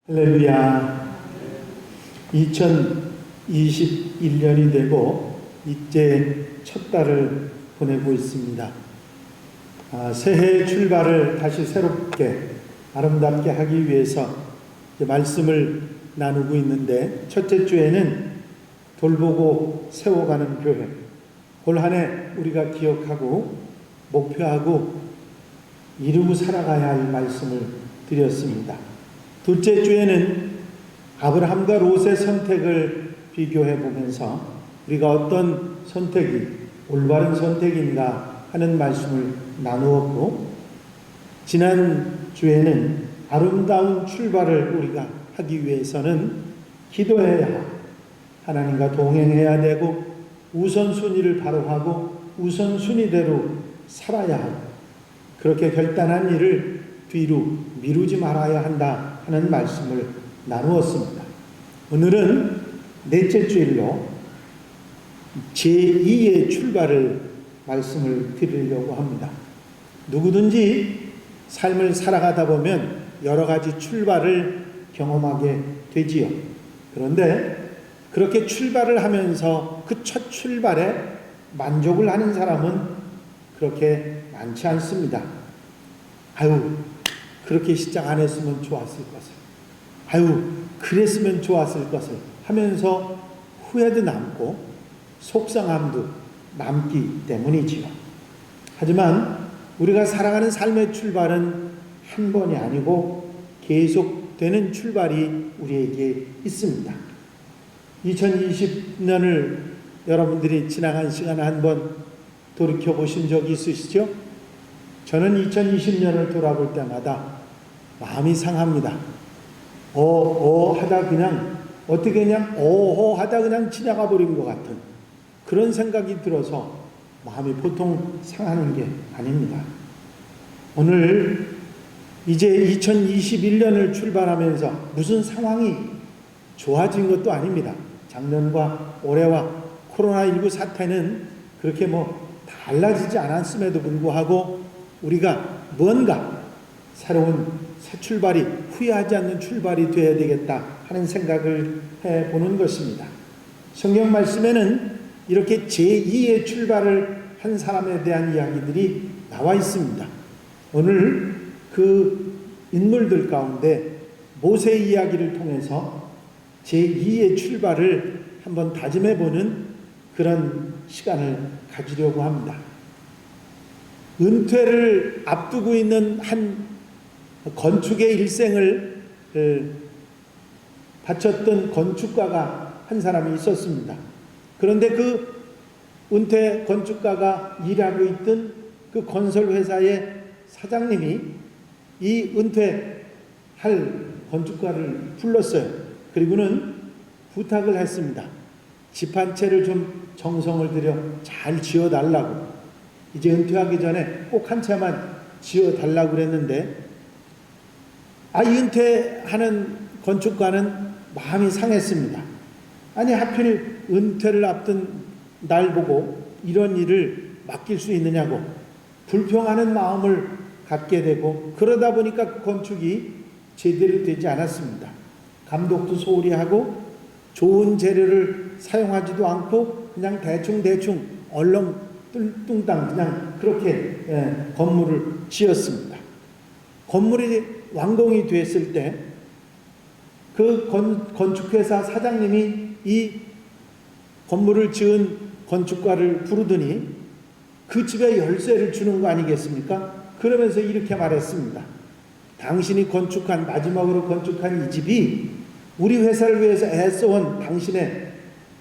할렐루야. 2021년이 되고 이제 첫 달을 보내고 있습니다. 새해 출발을 다시 새롭게 아름답게 하기 위해서 말씀을 나누고 있는데, 첫째 주에는 돌보고 세워가는 교회, 올 한 해 우리가 기억하고 목표하고 이루고 살아가야 할 말씀을 드렸습니다. 둘째 주에는 아브라함과 롯의 선택을 비교해 보면서 우리가 어떤 선택이 올바른 선택인가 하는 말씀을 나누었고, 지난 주에는 아름다운 출발을 우리가 하기 위해서는 기도해야, 하나님과 동행해야 되고, 우선순위를 바로 하고 우선순위대로 살아야 하고, 그렇게 결단한 일을 뒤로 미루지 말아야 한다 하는 말씀을 나누었습니다. 오늘은 넷째 주일로 제2의 출발을 말씀을 드리려고 합니다. 누구든지 삶을 살아가다 보면 여러 가지 출발을 경험하게 되지요. 그런데 그렇게 출발을 하면서 그 첫 출발에 만족을 하는 사람은 그렇게 많지 않습니다. 그렇게 시작 안 했으면 좋았을 것을, 그랬으면 좋았을 것을 하면서 후회도 남고 속상함도 남기 때문이지요. 하지만 우리가 살아가는 삶의 출발은 한 번이 아니고 계속되는 출발이 우리에게 있습니다. 2020년을 여러분들이 지나간 시간에 한번 돌이켜보신 적이 있으시죠? 저는 2020년을 돌아볼 때마다 마음이 상합니다. 하다 그냥 어떻게 그냥 하다 그냥 지나가 버린 것 같은 그런 생각이 들어서 마음이 보통 상하는 게 아닙니다. 오늘 이제 2021년을 출발하면서 무슨 상황이 좋아진 것도 아닙니다. 작년과 올해와 코로나19 사태는 그렇게 달라지지 않았음에도 불구하고 우리가 뭔가 새로운 새 출발이, 후회하지 않는 출발이 되어야 되겠다 하는 생각을 해보는 것입니다. 성경 말씀에는 이렇게 제2의 출발을 한 사람에 대한 이야기들이 나와 있습니다. 오늘 그 인물들 가운데 모세의 이야기를 통해서 제2의 출발을 한번 다짐해보는 그런 시간을 가지려고 합니다. 은퇴를 앞두고 있는 한 건축의 일생을 바쳤던 건축가가 한 사람이 있었습니다. 그런데 그 은퇴 건축가가 일하고 있던 그 건설회사의 사장님이 이 은퇴할 건축가를 불렀어요. 그리고는 부탁을 했습니다. 집 한 채를 좀 정성을 들여 잘 지어달라고. 이제 은퇴하기 전에 꼭 한 채만 지어달라고 그랬는데, 이 은퇴하는 건축가는 마음이 상했습니다. 아니, 하필 은퇴를 앞둔 날 보고 이런 일을 맡길 수 있느냐고 불평하는 마음을 갖게 되고, 그러다 보니까 그 건축이 제대로 되지 않았습니다. 감독도 소홀히 하고 좋은 재료를 사용하지도 않고 그냥 대충 얼렁뚱땅 그냥 그렇게 건물을 지었습니다. 건물이 완공이 됐을 때 그 건축회사 사장님이 이 건물을 지은 건축가를 부르더니 그 집에 열쇠를 주는 거 아니겠습니까? 그러면서 이렇게 말했습니다. 당신이 마지막으로 건축한 이 집이 우리 회사를 위해서 애써온 당신의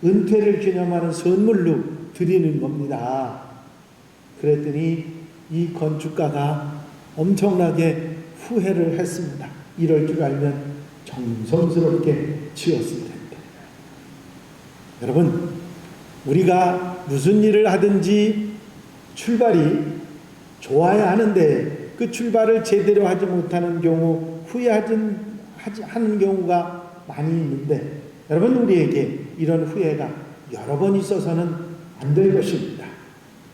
은퇴를 기념하는 선물로 드리는 겁니다. 그랬더니 이 건축가가 엄청나게 후회를 했습니다. 이럴 줄 알면 정성스럽게 지었을 텐데. 여러분, 우리가 무슨 일을 하든지 출발이 좋아야 하는데 그 출발을 제대로 하지 못하는 경우 하는 경우가 많이 있는데, 여러분, 우리에게 이런 후회가 여러 번 있어서는 안 될 것입니다.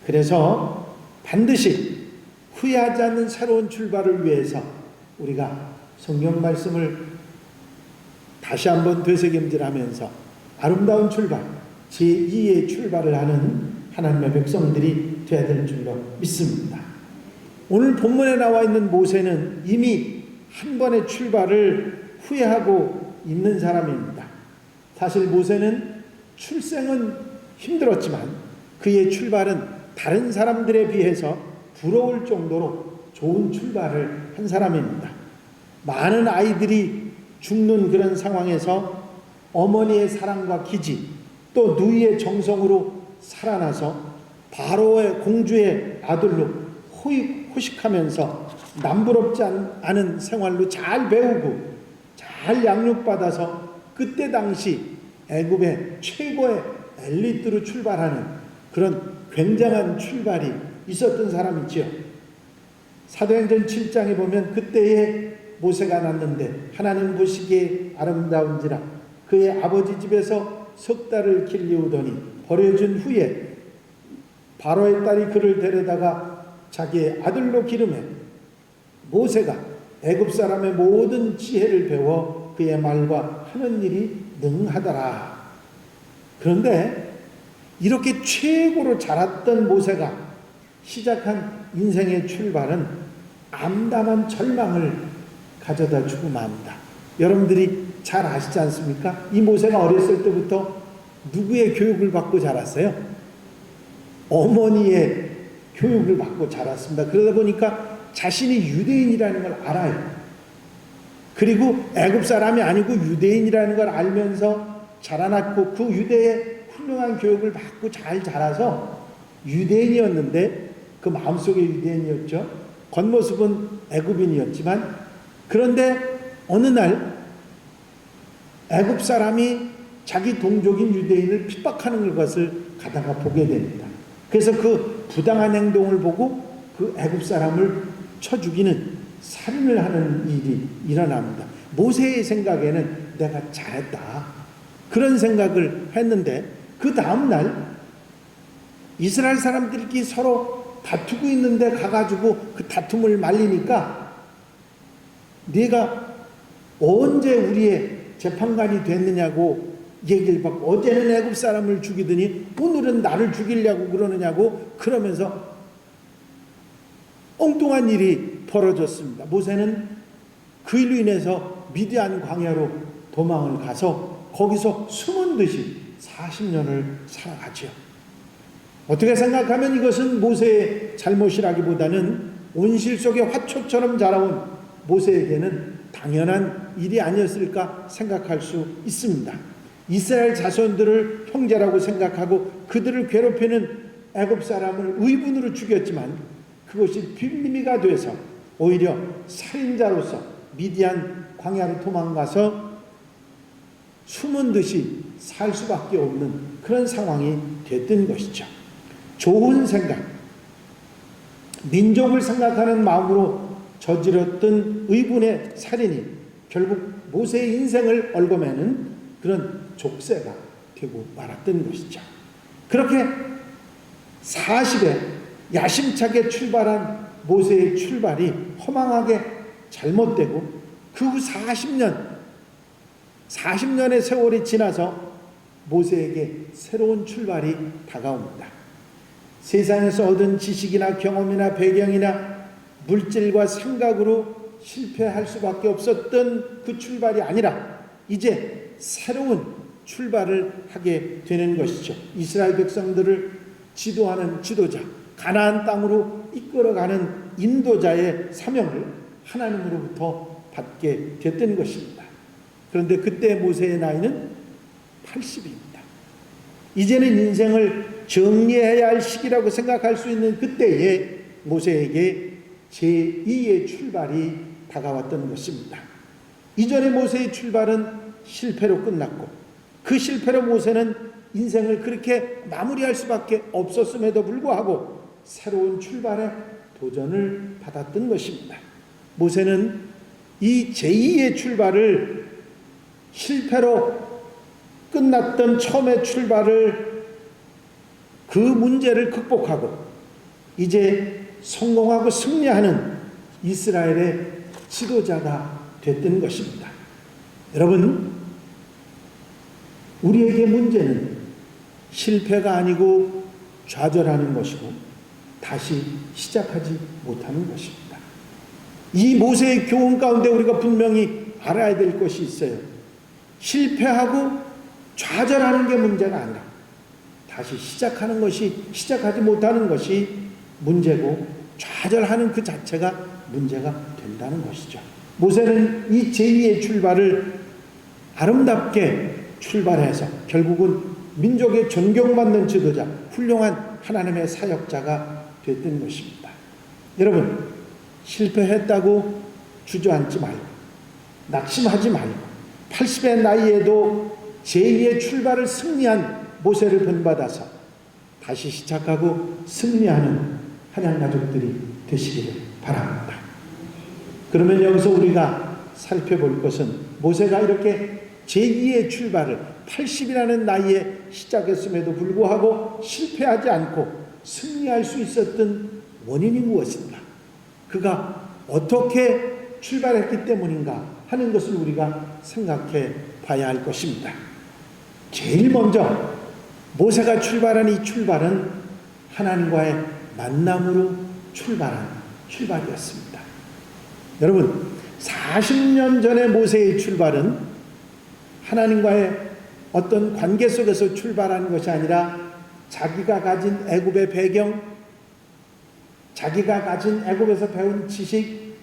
그래서 반드시 후회하지 않는 새로운 출발을 위해서 우리가 성경 말씀을 다시 한번 되새김질하면서 아름다운 출발, 제2의 출발을 하는 하나님의 백성들이 되어야 될 줄로 믿습니다. 오늘 본문에 나와 있는 모세는 이미 한 번의 출발을 후회하고 있는 사람입니다. 사실 모세는 출생은 힘들었지만 그의 출발은 다른 사람들에 비해서 부러울 정도로 좋은 출발을 한 사람입니다. 많은 아이들이 죽는 그런 상황에서 어머니의 사랑과 기지, 또 누이의 정성으로 살아나서 바로의 공주의 아들로 호식하면서 남부럽지 않은 생활로 잘 배우고 잘 양육받아서 그때 당시 애굽의 최고의 엘리트로 출발하는 그런 굉장한 출발이 있었던 사람이지요. 사도행전 7장에 보면 그때에 모세가 났는데 하나님 보시기에 아름다운지라 그의 아버지 집에서 석 달을 길리우더니 버려진 후에 바로의 딸이 그를 데려다가 자기의 아들로 기르매 모세가 애굽 사람의 모든 지혜를 배워 그의 말과 하는 일이 능하더라. 그런데 이렇게 최고로 자랐던 모세가 시작한 인생의 출발은 암담한 절망을 가져다 주고 맙니다. 여러분들이 잘 아시지 않습니까? 이 모세가 어렸을 때부터 누구의 교육을 받고 자랐어요? 어머니의 교육을 받고 자랐습니다. 그러다 보니까 자신이 유대인이라는 걸 알아요. 그리고 애굽 사람이 아니고 유대인이라는 걸 알면서 자라났고 그 유대의 훌륭한 교육을 받고 잘 자라서 유대인이었는데 그 마음속에 유대인이었죠. 겉모습은 애굽인이었지만 그런데 어느 날 애굽 사람이 자기 동족인 유대인을 핍박하는 것을 가다가 보게 됩니다. 그래서 그 부당한 행동을 보고 그 애굽 사람을 쳐 죽이는 살인을 하는 일이 일어납니다. 모세의 생각에는 내가 잘했다 그런 생각을 했는데 그 다음날 이스라엘 사람들끼리 서로 다투고 있는데 가가지고 그 다툼을 말리니까 네가 언제 우리의 재판관이 됐느냐고 얘기를 받고 어제는 애굽 사람을 죽이더니 오늘은 나를 죽이려고 그러느냐고 그러면서 엉뚱한 일이 벌어졌습니다. 모세는 그 일로 인해서 미디안 광야로 도망을 가서 거기서 숨은 듯이 40년을 살아가죠. 어떻게 생각하면 이것은 모세의 잘못이라기보다는 온실 속의 화초처럼 자라온 모세에게는 당연한 일이 아니었을까 생각할 수 있습니다. 이스라엘 자손들을 형제라고 생각하고 그들을 괴롭히는 애굽 사람을 의분으로 죽였지만 그것이 빈미가 돼서 오히려 살인자로서 미디안 광야로 도망가서 숨은 듯이 살 수밖에 없는 그런 상황이 됐던 것이죠. 좋은 생각, 민족을 생각하는 마음으로 저질렀던 의분의 살인이 결국 모세의 인생을 얽어매는 그런 족쇄가 되고 말았던 것이죠. 그렇게 40에 야심차게 출발한 모세의 출발이 허망하게 잘못되고 그 후 40년의 세월이 지나서 모세에게 새로운 출발이 다가옵니다. 세상에서 얻은 지식이나 경험이나 배경이나 물질과 생각으로 실패할 수밖에 없었던 그 출발이 아니라 이제 새로운 출발을 하게 되는 것이죠. 이스라엘 백성들을 지도하는 지도자, 가나안 땅으로 이끌어가는 인도자의 사명을 하나님으로부터 받게 됐던 것입니다. 그런데 그때 모세의 나이는 80입니다. 이제는 인생을 정리해야 할 시기라고 생각할 수 있는 그때에 모세에게 제2의 출발이 다가왔던 것입니다. 이전의 모세의 출발은 실패로 끝났고 그 실패로 모세는 인생을 그렇게 마무리할 수밖에 없었음에도 불구하고 새로운 출발에 도전을 받았던 것입니다. 모세는 이 제2의 출발을 실패로 끝났던 처음의 출발을 그 문제를 극복하고 이제 성공하고 승리하는 이스라엘의 지도자가 됐던 것입니다. 여러분, 우리에게 문제는 실패가 아니고 좌절하는 것이고 다시 시작하지 못하는 것입니다. 이 모세의 교훈 가운데 우리가 분명히 알아야 될 것이 있어요. 실패하고 좌절하는 게 문제가 아니라 다시 시작하는 것이, 시작하지 못하는 것이 문제고 좌절하는 그 자체가 문제가 된다는 것이죠. 모세는 이 제2의 출발을 아름답게 출발해서 결국은 민족의 존경받는 지도자, 훌륭한 하나님의 사역자가 됐던 것입니다. 여러분, 실패했다고 주저앉지 말고 낙심하지 말고 80의 나이에도 제2의 출발을 승리한 모세를 본받아서 다시 시작하고 승리하는 한양 가족들이 되시기를 바랍니다. 그러면 여기서 우리가 살펴볼 것은 모세가 이렇게 제2의 출발을 80이라는 나이에 시작했음에도 불구하고 실패하지 않고 승리할 수 있었던 원인이 무엇인가? 그가 어떻게 출발했기 때문인가 하는 것을 우리가 생각해 봐야 할 것입니다. 제일 먼저 모세가 출발한 이 출발은 하나님과의 만남으로 출발한 출발이었습니다. 여러분, 40년 전의 모세의 출발은 하나님과의 어떤 관계 속에서 출발하는 것이 아니라 자기가 가진 애굽의 배경, 자기가 가진 애굽에서 배운 지식,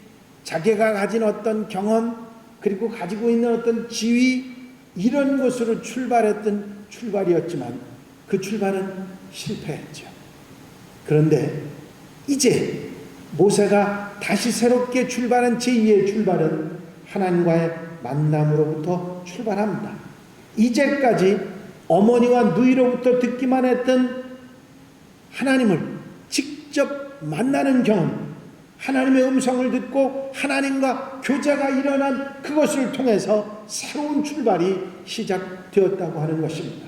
자기가 가진 어떤 경험, 그리고 가지고 있는 어떤 지위, 이런 것으로 출발했던 출발이었지만 그 출발은 실패했죠. 그런데 이제 모세가 다시 새롭게 출발한 제2의 출발은 하나님과의 만남으로부터 출발합니다. 이제까지 어머니와 누이로부터 듣기만 했던 하나님을 직접 만나는 경험, 하나님의 음성을 듣고 하나님과 교제가 일어난 그것을 통해서 새로운 출발이 시작되었다고 하는 것입니다.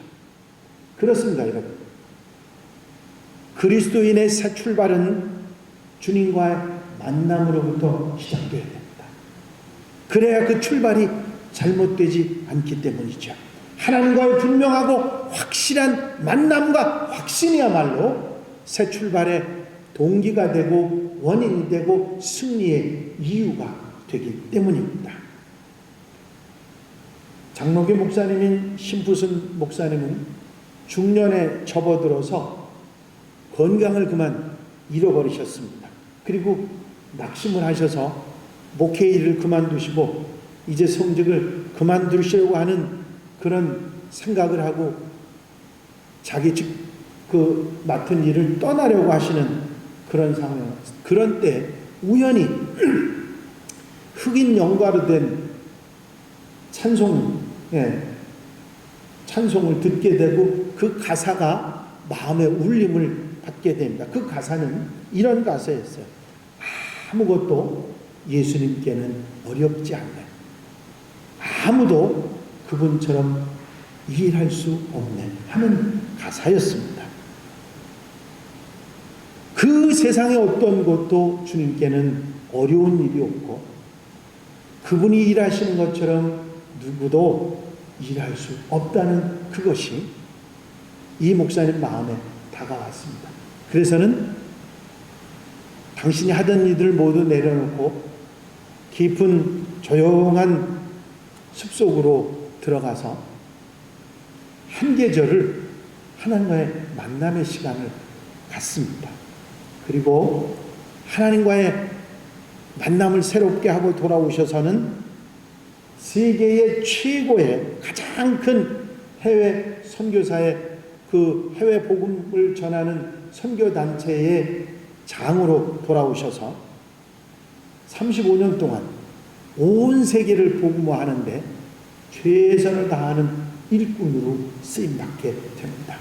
그렇습니다, 여러분. 그리스도인의 새 출발은 주님과의 만남으로부터 시작되어야 됩니다. 그래야 그 출발이 잘못되지 않기 때문이죠. 하나님과의 분명하고 확실한 만남과 확신이야말로 새 출발의 동기가 되고 원인이 되고 승리의 이유가 되기 때문입니다. 장로교 목사님인 심부순 목사님은 중년에 접어들어서 건강을 그만 잃어버리셨습니다. 그리고 낙심을 하셔서 목회 일을 그만두시고 이제 성직을 그만두시려고 하는 그런 생각을 하고 자기 맡은 일을 떠나려고 하시는 그런 상황, 그런 때 우연히 흑인 영가로 된 찬송을 듣게 되고 그 가사가 마음의 울림을 받게 됩니다. 그 가사는 이런 가사였어요. 아무것도 예수님께는 어렵지 않네. 아무도 그분처럼 일할 수 없네 하는 가사였습니다. 그 세상의 어떤 것도 주님께는 어려운 일이 없고 그분이 일하시는 것처럼 누구도 일할 수 없다는 그것이 이 목사님 마음에 다가왔습니다. 그래서는 당신이 하던 일들을 모두 내려놓고 깊은 조용한 숲속으로 들어가서 한 계절을 하나님과의 만남의 시간을 갖습니다. 그리고 하나님과의 만남을 새롭게 하고 돌아오셔서는 세계의 최고의 가장 큰 해외 선교사의 그 해외 복음을 전하는 선교단체의 장으로 돌아오셔서 35년 동안 온 세계를 복음화하는데 최선을 다하는 일꾼으로 쓰임받게 됩니다.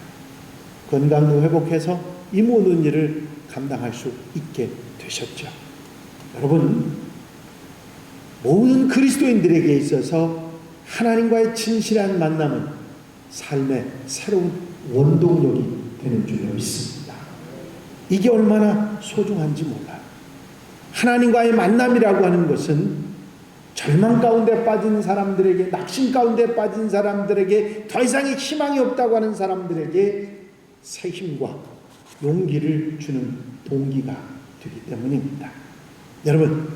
건강도 회복해서 이 모든 일을 감당할 수 있게 되셨죠. 여러분, 모든 그리스도인들에게 있어서 하나님과의 진실한 만남은 삶의 새로운 원동력이 되는 줄로 믿습니다. 이게 얼마나 소중한지 몰라요. 하나님과의 만남이라고 하는 것은 절망 가운데 빠진 사람들에게, 낙심 가운데 빠진 사람들에게, 더 이상의 희망이 없다고 하는 사람들에게 새 힘과 용기를 주는 동기가 되기 때문입니다. 여러분,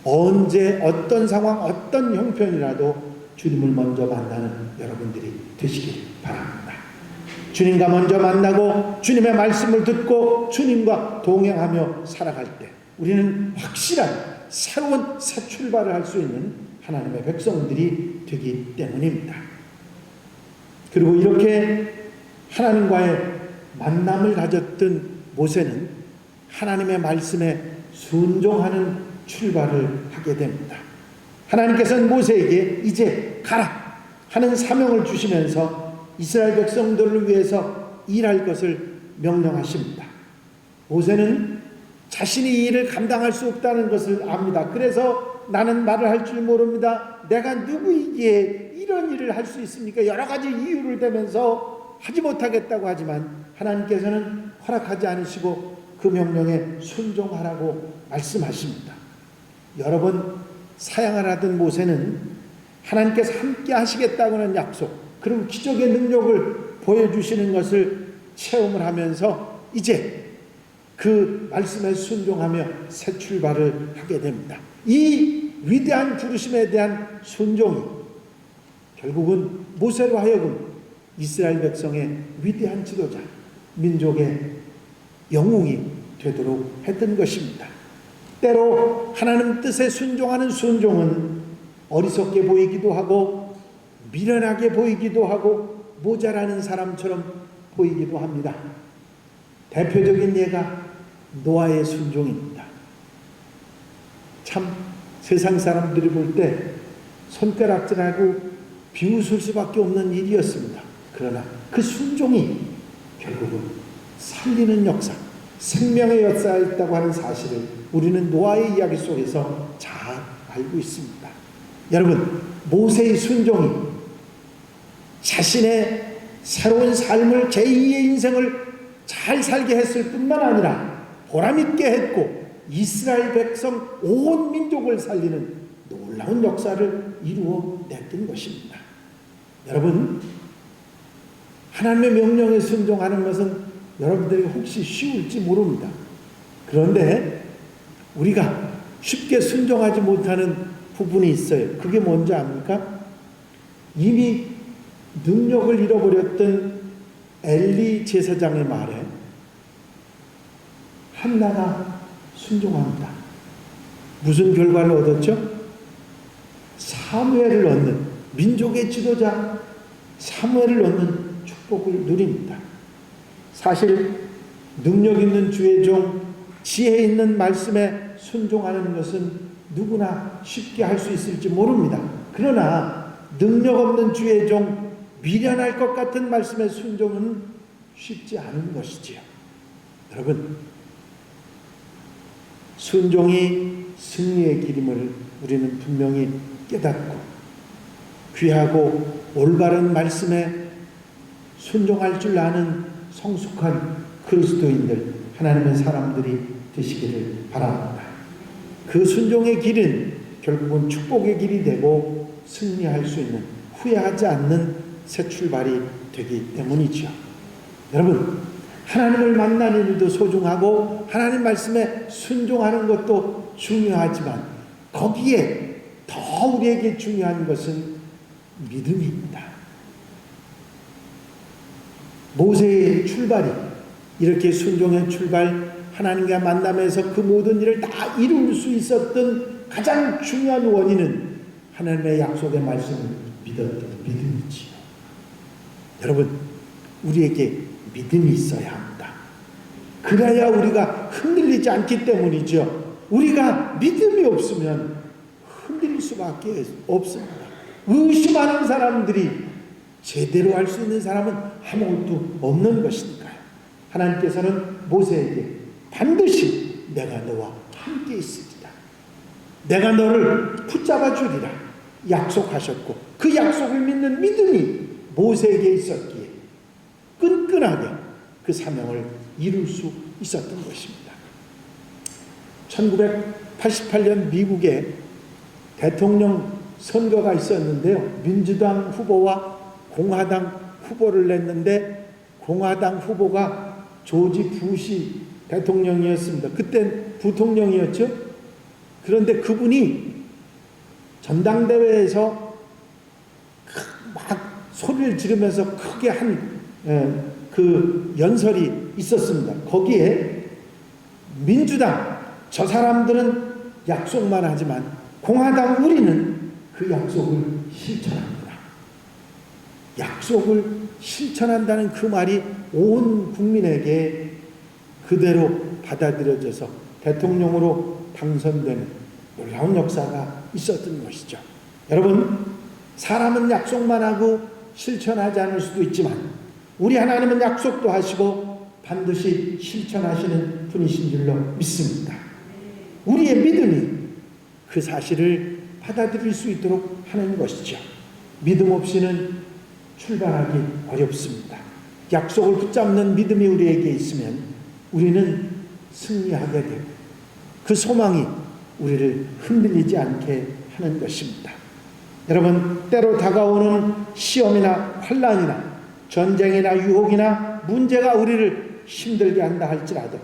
언제 어떤 상황, 어떤 형편이라도 주님을 먼저 만나는 여러분들이 되시길 바랍니다. 주님과 먼저 만나고 주님의 말씀을 듣고 주님과 동행하며 살아갈 때 우리는 확실한 새로운 새 출발을 할 수 있는 하나님의 백성들이 되기 때문입니다. 그리고 이렇게 하나님과의 만남을 가졌던 모세는 하나님의 말씀에 순종하는 출발을 하게 됩니다. 하나님께서는 모세에게 이제 가라 하는 사명을 주시면서 이스라엘 백성들을 위해서 일할 것을 명령하십니다. 모세는 자신이 이 일을 감당할 수 없다는 것을 압니다. 그래서 나는 말을 할 줄 모릅니다. 내가 누구이기에 이런 일을 할 수 있습니까? 여러 가지 이유를 대면서 하지 못하겠다고 하지만 하나님께서는 허락하지 않으시고 그 명령에 순종하라고 말씀하십니다. 여러 번 사양을 하던 모세는 하나님께서 함께 하시겠다고는 약속, 그리고 기적의 능력을 보여주시는 것을 체험을 하면서 이제 그 말씀에 순종하며 새 출발을 하게 됩니다. 이 위대한 부르심에 대한 순종이 결국은 모세로 하여금 이스라엘 백성의 위대한 지도자, 민족의 영웅이 되도록 했던 것입니다. 때로 하나님 뜻에 순종하는 순종은 어리석게 보이기도 하고 미련하게 보이기도 하고 모자라는 사람처럼 보이기도 합니다. 대표적인 예가 노아의 순종입니다. 참 세상 사람들이 볼 때 손가락질하고 비웃을 수밖에 없는 일이었습니다. 그러나 그 순종이 결국은 살리는 역사, 생명의 역사였다고 하는 사실을 우리는 노아의 이야기 속에서 잘 알고 있습니다. 여러분, 모세의 순종이 자신의 새로운 삶을, 제2의 인생을 잘 살게 했을 뿐만 아니라 보람있게 했고 이스라엘 백성 온 민족을 살리는 놀라운 역사를 이루어냈던 것입니다. 여러분, 하나님의 명령에 순종하는 것은 여러분들이 혹시 쉬울지 모릅니다. 그런데 우리가 쉽게 순종하지 못하는 부분이 있어요. 그게 뭔지 압니까? 이미 능력을 잃어버렸던 엘리 제사장의 말에 한나가 순종합니다. 무슨 결과를 얻었죠? 사무엘을 얻는, 민족의 지도자 사무엘을 얻는 축복을 누립니다. 사실 능력 있는 주의 종, 지혜 있는 말씀에 순종하는 것은 누구나 쉽게 할 수 있을지 모릅니다. 그러나 능력 없는 주의 종, 미련할 것 같은 말씀의 순종은 쉽지 않은 것이지요. 여러분, 순종이 승리의 길임을 우리는 분명히 깨닫고 귀하고 올바른 말씀에 순종할 줄 아는 성숙한 그리스도인들, 하나님의 사람들이 되시기를 바랍니다. 그 순종의 길은 결국은 축복의 길이 되고 승리할 수 있는, 후회하지 않는 새 출발이 되기 때문이죠. 여러분, 하나님을 만나는 일도 소중하고 하나님 말씀에 순종하는 것도 중요하지만 거기에 더 우리에게 중요한 것은 믿음입니다. 모세의 출발이 이렇게 순종의 출발, 하나님과 만남에서 그 모든 일을 다 이룰 수 있었던 가장 중요한 원인은 하나님의 약속의 말씀을 믿었던 믿음이지요. 여러분, 우리에게 믿음이 있어야 합니다. 그래야 우리가 흔들리지 않기 때문이죠. 우리가 믿음이 없으면 흔들릴 수밖에 없습니다. 의심하는 사람들이 제대로 할 수 있는 사람은 아무것도 없는 것이니까요. 하나님께서는 모세에게 반드시 내가 너와 함께 있으리라. 내가 너를 붙잡아 주리라 약속하셨고, 그 약속을 믿는 믿음이 모세에게 있었기에 끈끈하게 그 사명을 이룰 수 있었던 것입니다. 1988년 미국에 대통령 선거가 있었는데요. 민주당 후보와 공화당 후보를 냈는데 공화당 후보가 조지 부시 대통령이었습니다. 그땐 부통령이었죠. 그런데 그분이 전당대회에서 막 소리를 지르면서 크게 한 그 연설이 있었습니다. 거기에 민주당 저 사람들은 약속만 하지만 공화당 우리는 그 약속을 실천합니다. 약속을 실천한다는 그 말이 온 국민에게 그대로 받아들여져서 대통령으로 당선되는 놀라운 역사가 있었던 것이죠. 여러분, 사람은 약속만 하고 실천하지 않을 수도 있지만 우리 하나님은 약속도 하시고 반드시 실천하시는 분이신 줄로 믿습니다. 우리의 믿음이 그 사실을 받아들일 수 있도록 하는 것이죠. 믿음 없이는 출발하기 어렵습니다. 약속을 붙잡는 믿음이 우리에게 있으면 우리는 승리하게 되고 그 소망이 우리를 흔들리지 않게 하는 것입니다. 여러분, 때로 다가오는 시험이나 환난이나 전쟁이나 유혹이나 문제가 우리를 힘들게 한다 할지라도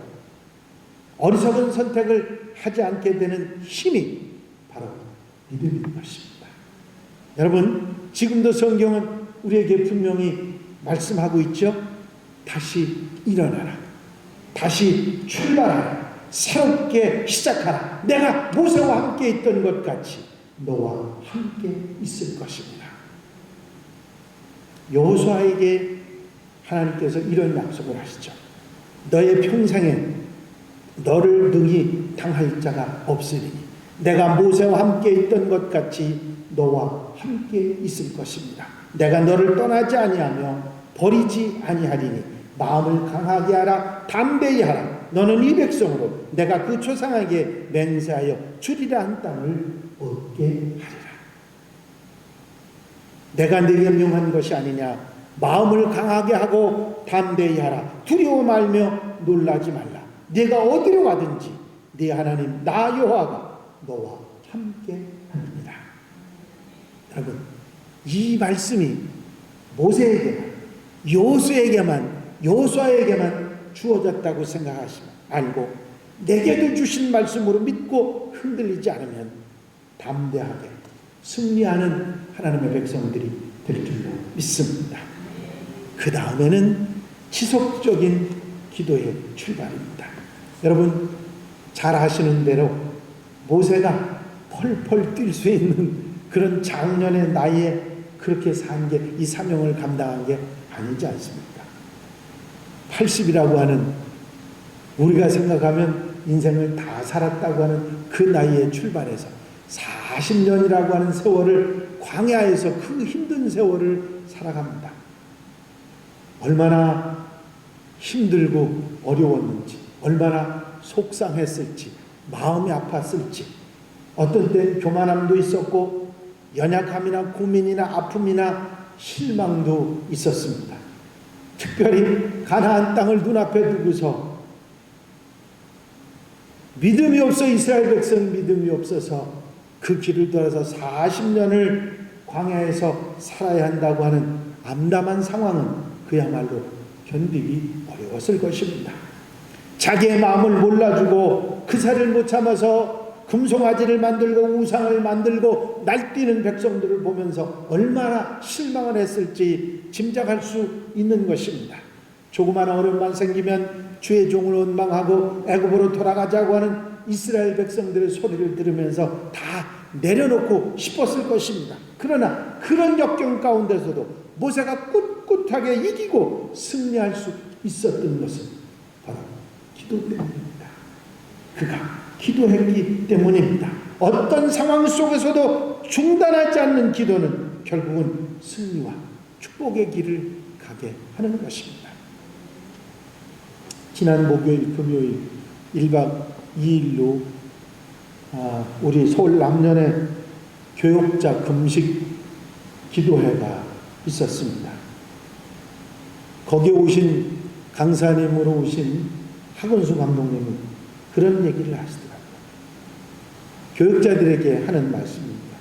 어리석은 선택을 하지 않게 되는 힘이 바로 믿음인 것입니다. 여러분, 지금도 성경은 우리에게 분명히 말씀하고 있죠. 다시 일어나라. 다시 출발하라. 새롭게 시작하라. 내가 모세와 함께 있던 것 같이 너와 함께 있을 것입니다. 여호수아에게 하나님께서 이런 약속을 하시죠. 너의 평생에 너를 능히 당할 자가 없으리니 내가 모세와 함께 있던 것 같이 너와 함께 있을 것입니다. 내가 너를 떠나지 아니하며 버리지 아니하리니 마음을 강하게 하라. 담대히 하라. 너는 이 백성으로 내가 그 조상에게 맹세하여 주리라 한 땅을 얻게 하리라. 내가 네게 명한 것이 아니냐. 마음을 강하게 하고 담대히 하라. 두려워 말며 놀라지 말라. 네가 어디로 가든지 네 하나님 나 여호와가 너와 함께 하느니라. 여러분, 이 말씀이 모세에게만, 여호수아에게만 주어졌다고 생각하시면 알고 내게도 주신 말씀으로 믿고 흔들리지 않으면 담대하게 승리하는 하나님의 백성들이 될 줄로 믿습니다. 그 다음에는 지속적인 기도의 출발입니다. 여러분, 잘 아시는 대로 모세가 펄펄 뛸 수 있는 그런 장년의 나이에 그렇게 산 게 이 사명을 감당한 게 아니지 않습니까? 80이라고 하는, 우리가 생각하면 인생을 다 살았다고 하는 그 나이에 출발해서 40년이라고 하는 세월을 광야에서 그 힘든 세월을 살아갑니다. 얼마나 힘들고 어려웠는지, 얼마나 속상했을지, 마음이 아팠을지, 어떤 때는 교만함도 있었고 연약함이나 고민이나 아픔이나 실망도 있었습니다. 특별히 가나안 땅을 눈앞에 두고서 믿음이 없어, 이스라엘 백성 믿음이 없어서 그 길을 돌아서 40년을 광야에서 살아야 한다고 하는 암담한 상황은 그야말로 견디기 어려웠을 것입니다. 자기의 마음을 몰라주고 그새를 못 참아서 금송아지를 만들고 우상을 만들고 날뛰는 백성들을 보면서 얼마나 실망을 했을지 짐작할 수 있는 것입니다. 조그마한 어려움만 생기면 주의 종을 원망하고 애굽으로 돌아가자고 하는 이스라엘 백성들의 소리를 들으면서 다 내려놓고 싶었을 것입니다. 그러나 그런 역경 가운데서도 모세가 꿋꿋하게 이기고 승리할 수 있었던 것은 바로 기도 때문입니다. 그가 기도했기 때문입니다. 어떤 상황 속에서도 중단하지 않는 기도는 결국은 승리와 축복의 길을 가게 하는 것입니다. 지난 목요일, 금요일 1박 이 일로 우리 서울 남년에 교역자 금식 기도회가 있었습니다. 거기에 오신 강사님으로 오신 하근수 감독님은 그런 얘기를 하시더라고요. 교역자들에게 하는 말씀입니다.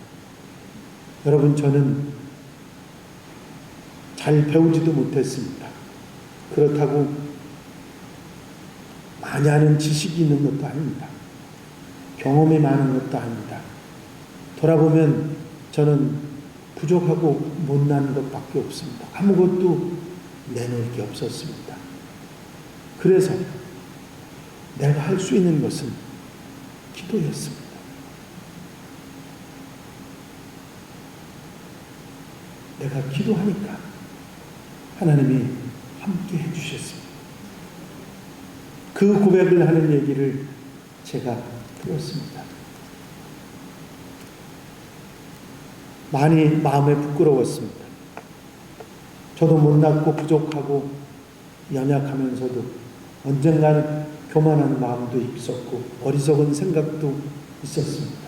여러분, 저는 잘 배우지도 못했습니다. 그렇다고 많이 아는 지식이 있는 것도 아닙니다. 경험이 많은 것도 아닙니다. 돌아보면 저는 부족하고 못난 것밖에 없습니다. 아무것도 내놓을 게 없었습니다. 그래서 내가 할 수 있는 것은 기도였습니다. 내가 기도하니까 하나님이 함께 해주셨습니다. 그 고백을 하는 얘기를 제가 들었습니다. 많이 마음에 부끄러웠습니다. 저도 못났고 부족하고 연약하면서도 언젠가는 교만한 마음도 있었고 어리석은 생각도 있었습니다.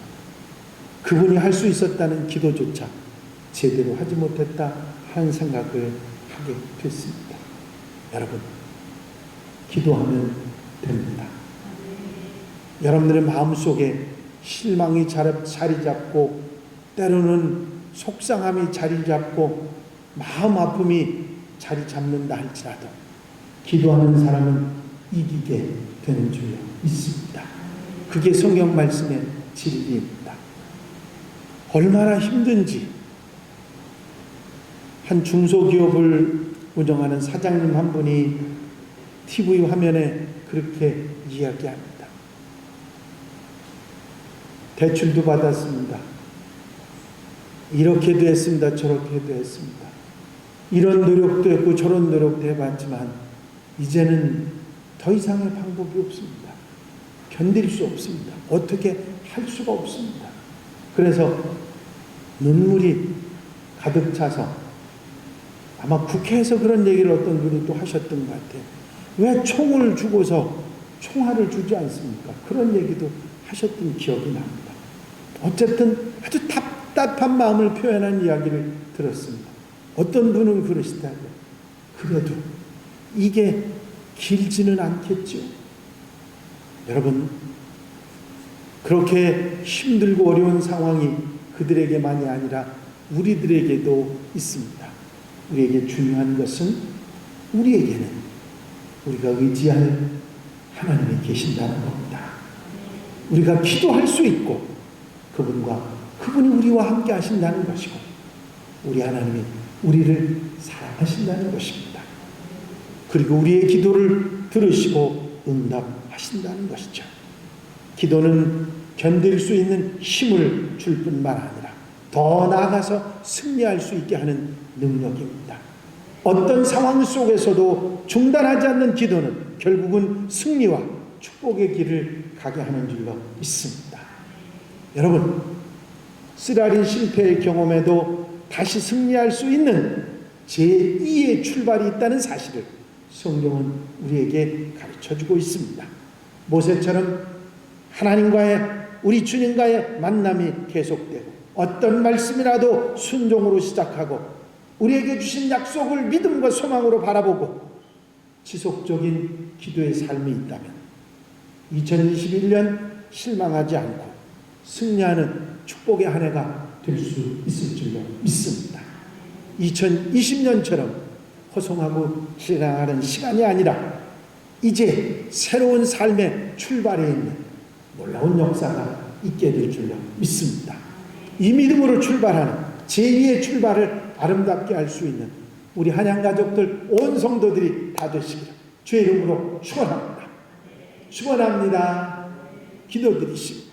그분이 할 수 있었다는 기도조차 제대로 하지 못했다 하는 생각을 하게 됐습니다. 여러분, 기도하면 됩니다. 여러분들의 마음속에 실망이 자리 잡고 때로는 속상함이 자리 잡고 마음 아픔이 자리 잡는다 할지라도 기도하는 사람은 이기게 되는 줄 믿습니다. 그게 성경 말씀의 진리입니다. 얼마나 힘든지 한 중소기업을 운영하는 사장님 한 분이 TV 화면에 그렇게 이야기합니다. 대출도 받았습니다. 이렇게도 했습니다. 저렇게도 했습니다. 이런 노력도 했고 저런 노력도 해봤지만 이제는 더 이상의 방법이 없습니다. 견딜 수 없습니다. 어떻게 할 수가 없습니다. 그래서 눈물이 가득 차서 아마 국회에서 그런 얘기를 어떤 분이 또 하셨던 것 같아요. 왜 총을 주고서 총알을 주지 않습니까? 그런 얘기도 하셨던 기억이 납니다. 어쨌든 아주 답답한 마음을 표현한 이야기를 들었습니다. 어떤 분은 그러시다고요. 그래도 이게 길지는 않겠죠. 여러분, 그렇게 힘들고 어려운 상황이 그들에게만이 아니라 우리들에게도 있습니다. 우리에게 중요한 것은 우리에게는 우리가 의지할 하나님이 계신다는 겁니다. 우리가 기도할 수 있고 그분이 우리와 함께 하신다는 것이고 우리 하나님이 우리를 사랑하신다는 것입니다. 그리고 우리의 기도를 들으시고 응답하신다는 것이죠. 기도는 견딜 수 있는 힘을 줄 뿐만 아니라 더 나아가서 승리할 수 있게 하는 능력입니다. 어떤 상황 속에서도 중단하지 않는 기도는 결국은 승리와 축복의 길을 가게 하는 줄로 믿습니다. 여러분, 쓰라린 실패의 경험에도 다시 승리할 수 있는 제2의 출발이 있다는 사실을 성경은 우리에게 가르쳐주고 있습니다. 모세처럼 하나님과의 우리 주님과의 만남이 계속되고 어떤 말씀이라도 순종으로 시작하고 우리에게 주신 약속을 믿음과 소망으로 바라보고 지속적인 기도의 삶이 있다면 2021년 실망하지 않고 승리하는 축복의 한 해가 될 수 있을 줄로 믿습니다. 2020년처럼 허송하고 지나가는 시간이 아니라 이제 새로운 삶의 출발에 있는 놀라운 역사가 있게 될 줄로 믿습니다. 이 믿음으로 출발하는 제2의 출발을 아름답게 할 수 있는 우리 한양가족들 온 성도들이 다 되시기를 주의 이름으로 축원합니다. 축원합니다. 기도드리시고